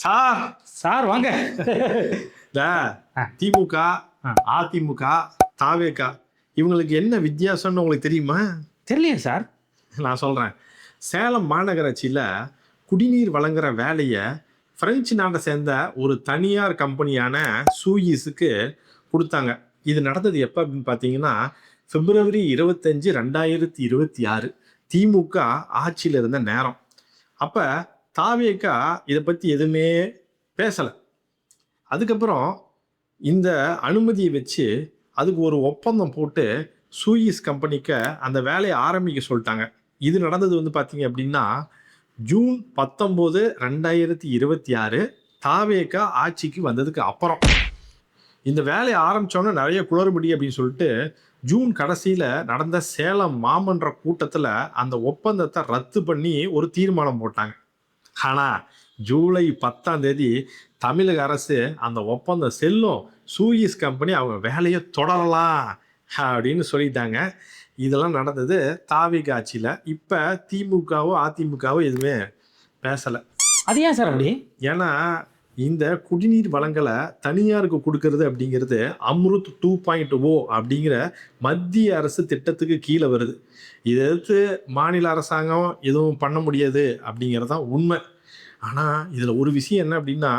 Sir sir வாங்க. இந்த திமுக, அதிமுக, தாவேக இவங்களுக்கு என்ன வித்தியாசம்னு உங்களுக்கு தெரியுமா? தெரியலையே சார். நான் சொல்கிறேன். சேலம் மாநகராட்சியில் குடிநீர் வழங்குற வேலையை பிரெஞ்சு நாட்டை சேர்ந்த ஒரு தனியார் கம்பெனியான சூயிஸுக்கு கொடுத்தாங்க. இது நடந்தது எப்போ அப்படின்னு பார்த்தீங்கன்னா February 25, 2026 திமுக ஆட்சியில் இருந்த நேரம். அப்போ தாவேகா இதை பற்றி எதுவுமே பேசலை. அதுக்கப்புறம் இந்த அனுமதியை வச்சு அதுக்கு ஒரு ஒப்பந்தம் போட்டு சூயிஸ் கம்பெனிக்கு அந்த வேலையை ஆரம்பிக்க சொல்லிட்டாங்க. இது நடந்தது வந்து பார்த்தீங்க அப்படின்னா June 19, 2026 தாவேகா ஆட்சிக்கு வந்ததுக்கு அப்புறம். இந்த வேலையை ஆரம்பித்தோன்னே நிறைய குளறுபடி அப்படின்னு சொல்லிட்டு ஜூன் கடைசியில் நடந்த சேலம் மாமன்ற கூட்டத்தில் அந்த ஒப்பந்தத்தை ரத்து பண்ணி ஒரு தீர்மானம் போட்டாங்க. ஆனால் July 10 தமிழக அரசு அந்த ஒப்பந்தம் செல்லும், சூயிஸ் கம்பெனி அவங்க வேலையை தொடரலாம் அப்படின்னு சொல்லிட்டாங்க. இதெல்லாம் நடந்தது தாவேகா ஆட்சியில். இப்போ திமுகவோ அதிமுகவோ எதுவுமே பேசலை. அது ஏன் சார் அப்படி? ஏன்னா இந்த குடிநீர் வளங்களை தனியாருக்கு கொடுக்கறது அப்படிங்கிறது அம்ருத் 2.0 அப்படிங்கிற மத்திய அரசு திட்டத்துக்கு கீழே வருது. இதை எடுத்து மாநில அரசாங்கம் எதுவும் பண்ண முடியாது அப்படிங்கிறது தான் உண்மை. ஆனால் இதில் ஒரு விஷயம் என்ன அப்படின்னா,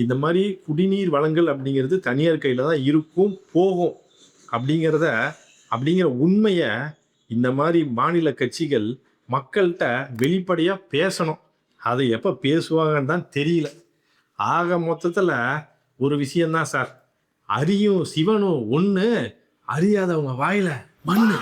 இந்த மாதிரி குடிநீர் வளங்கள் அப்படிங்கிறது தனியார் கையில் தான் இருக்கும், போகும் அப்படிங்கிற உண்மையை இந்த மாதிரி மாநில கட்சிகள் மக்கள்கிட்ட வெளிப்படையாக பேசணும். அதை எப்போ பேசுவாங்கன்னு தான் தெரியல. ஆக மொத்தத்தில் ஒரு விஷயந்தான் சார், அரியும் சிவனும் ஒன்று, அறியாதவங்க வாயில மண்ணு.